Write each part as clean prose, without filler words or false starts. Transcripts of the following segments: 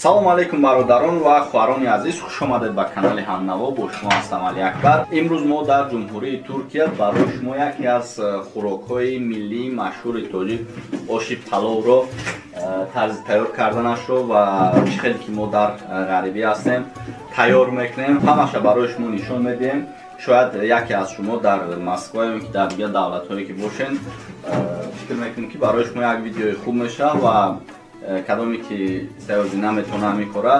салом алейкум бародарон ва хуҳарони азиз, хуш омадед ба канали ҳамнаво. Бо шумо ҳастам Али Акбар. Имрӯз мо дар ҷумҳурии Туркия барои шумо яке аз хӯрокҳои миллии машҳури тоҷик оши паловро тарзи тайёр карданашро ва чӣ хеле ки мо дар ғарибӣ ҳастем тайёр мекунем, ҳамаша барои шумо нишон медиҳем. Шояд яке аз шумо дар Москва ё ки дар дигар давлатҳое ки бошен фикр мекунем ки барои шумо як видеои хуб мешавад ва кадоме ки саёзи наметона мекора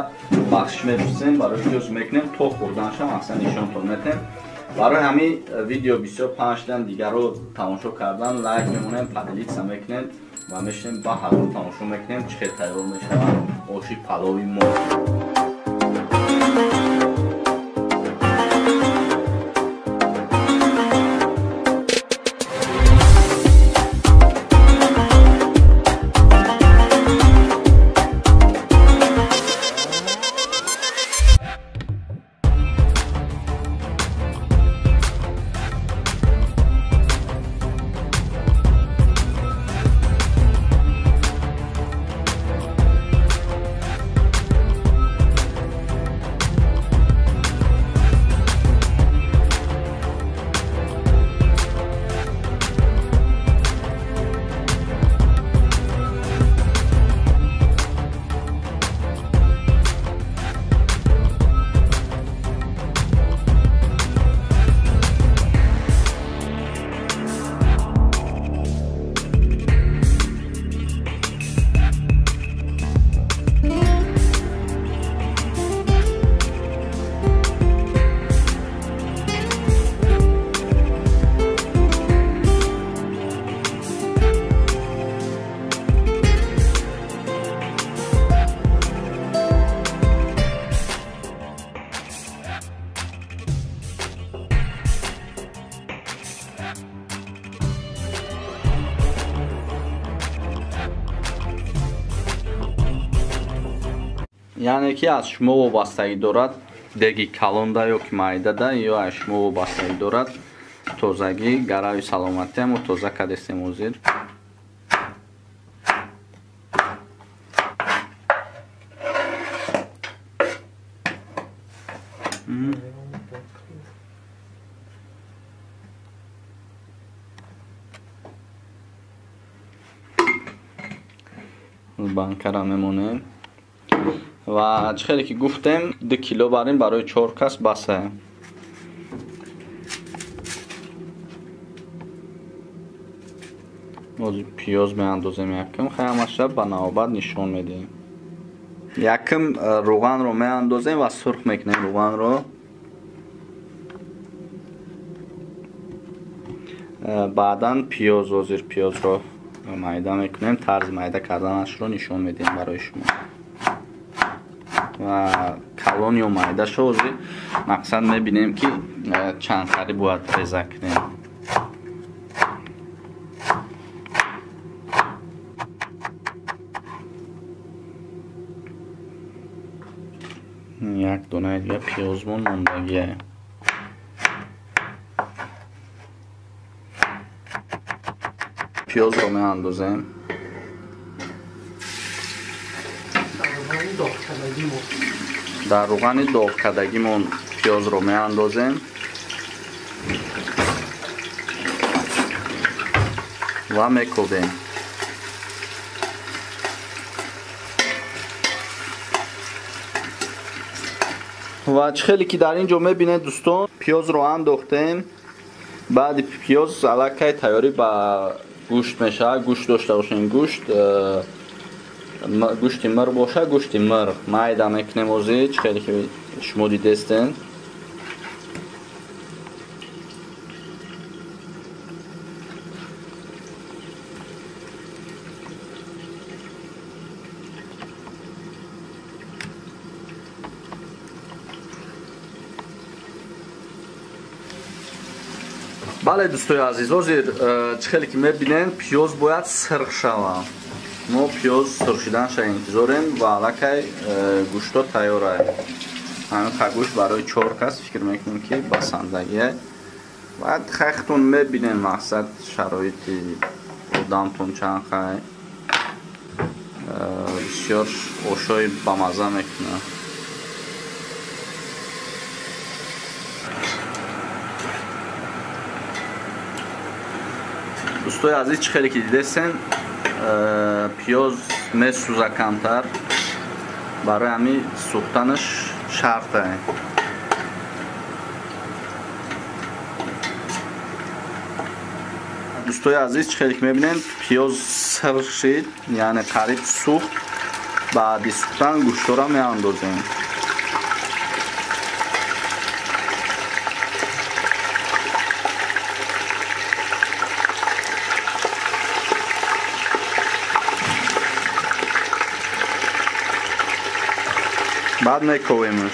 бахшиш мепурсем, барои ҷуз мекунем то хӯрданша мақсад нишонтон метем. Барои ҳамин видео бисёр панҷдан дигарро тамошо кардан лайк мемонем, падилитса мекунем ва мешинем ба ҳарро тамошо мекунем чӣ хел тайёр мешавад оши палови мо. Яъне ки аз шумо вобастагӣ дорад деги калонда ё ки майдада ё аз шумо вобастагӣ дорад тозагӣ гарави саломатиамо тоза кардестем ҳозир. банкара мемонем ва чӣ хеле ки гуфтем 2 кило барем барои 4 кас баса. ҳозир пиёз меандозем якм, ҳамаша ба навбат нишон медиҳем. Якм руғанро меандозем ва сурх мекунем руғанро. баъдан пиёз, ҳозир пиёзро майда мекунем, тарзи майда карданашро нишон медиҳем барои шумо. ва калон ё майдашо ҳозир мақсад мебинем ки чанд хари бояд реза кунем. як донаи дига пиёзмон мондагие. пиёзро меандозем. дар руғани доғкардагимон пиёзро меандозем ва мекобем. ва чӣ хеле ки дар ин ҷо мебинед дӯстон, пиёзро андохтем. баъди пиёз аллакай тайёрӣ ба гӯшт мешавад. гӯшт дошта бошем, гӯшти мир боша, гӯшти мир майда мекунем. ҳозир чӣ хеле ки шумо дидестен. бале дӯстои азиз, ҳозир чӣ хеле ки мебинем пиёз бояд сирх шавад. мо пиёз сирхшиданша интизорем ва аллакай гӯшто тайёр аст. ҳамин гӯшт барои 4 кас фикр мекунем ки басандагие. باید خختون میبینین مقصد شرایطی ودامتون چند خواهی بسیار اوشای بامزه میکنه. دوستای عزیز چخیلی که دیدستین پیاز میسوزه کمتر برای همین سوختنش شرطه. دوستای عزیز چخیلی که میبینین پیاز سر شد یعنی قریب سوخت. بعد سوختن گوشت را میاندازیم. بعد میکویمش.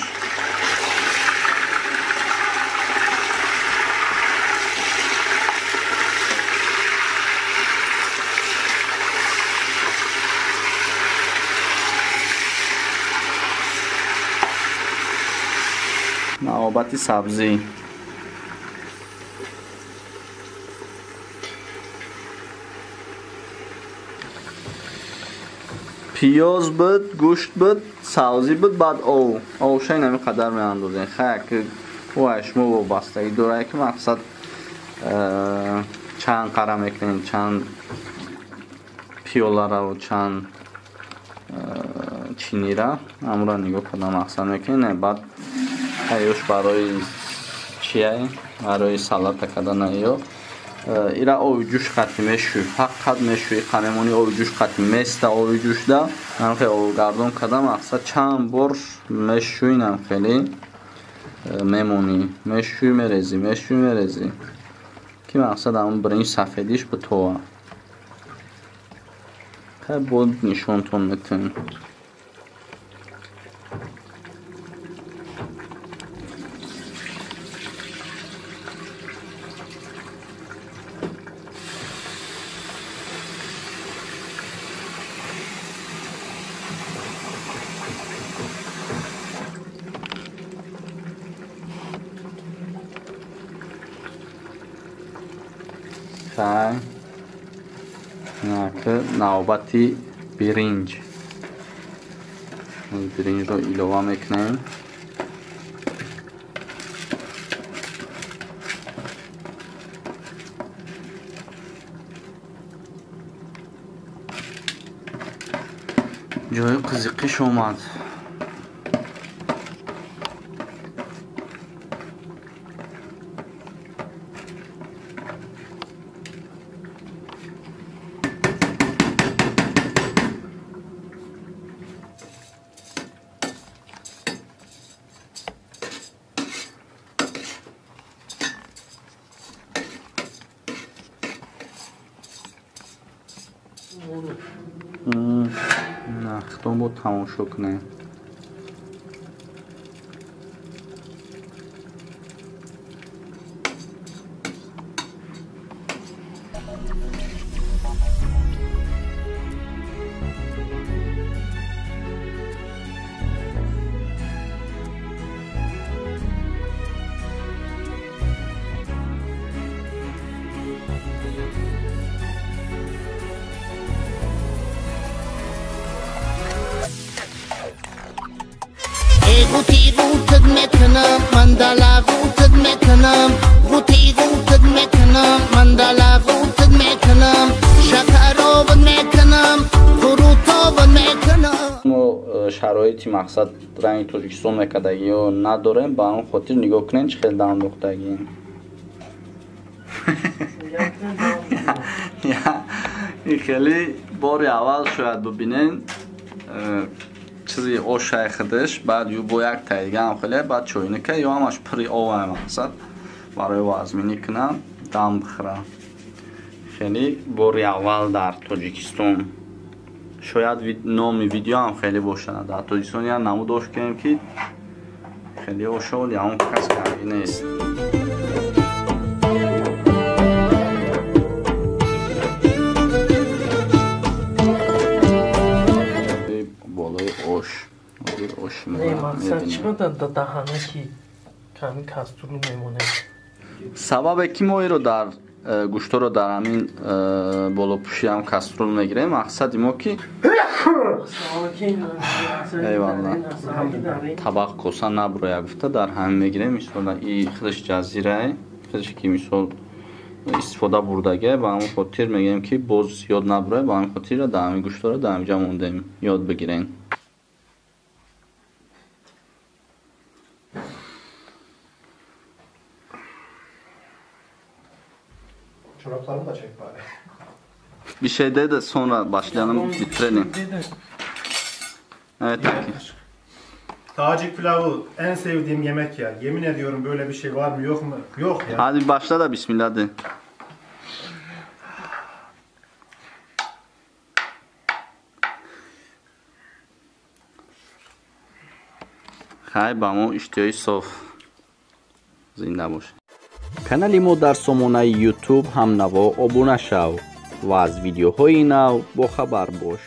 نوبت سبزی. پیاز بود، گوشت بود، سبزی بود، بعد اوشای نمی قدر می اندازین. خیلی که واشمو و بستگی داره که مقصد چند قره میکنین، چند پیوله را و چند چینی را امورا نگاه کنم مقصد میکنین. بعد ایوش برای چیه؟ برای سالات کردن ایو ایرا اوی جوش قطعی میشوی. فقط میشوی قنمونی اوی جوش قطعی میسته اوی جوش دا من خیلی اوی گردون کردم اقصد چند بار میشوی نم خیلی میمونی میشوی میرزی که مقصد همون برنج سفیدیش به توه خیلی بود نشونتون میتون. نوبتی برنج رو ایلوه میکنیم. جای قزقیش اومد. نه خطام بود تماشا کنه. غوتی غوتت میکنم من دل غوتت میکنم غوتی غوتت میکنم من دل غوتت میکنم شکرابت میکنم فروتابت میکنم. ما شرایطی مقصد رنگ تاجیکستان میکردگی و نداریم با اون خاطر نگاه کنین چه خیلی دام دختگی این خیلی باری اول شاید ببینین چیزی آش خودش بعد یو با یک تایگه هم خیلی بعد چوینه که یا همش پری آوه مقصد برای وزمینی کنم دم بخوره. خیلی باری اول در تاجیکستان شاید نام ویدیو هم خیلی باشه در تاجیکستان یا نموداش کنیم که خیلی آشول یا اون کس کمی نیست. سبب کی ما رو در гӯштро дар ҳамин болопӯши ҳам каструл мегирем. мақсади мо ки табақ коса набурояд гуфта дар ҳамин мегирем. мисола и худаш ҷазира худаш ки мисол истифода бурдага ба ҳамон хотир мегӯем ки боз зиёд набурояд. ба ҳамин хотир дар ҳамин гӯштро дар ҳаминҷа мондем ёд бигирем. Çoraplarımı da çek bari. Bir şey de sonra başlayalım, bitirelim. Evet Aki. Tacik pilavı en sevdiğim yemek ya. Yemin ediyorum böyle bir şey var mı yok mu? Yok ya. Hadi başla da bismillah de. Хай ба мо иштиёи соф зинда бош. Канали мо дар сомонаи YouTube ҳамнаво обуна шав ва аз видеоҳои нав бохабар бош.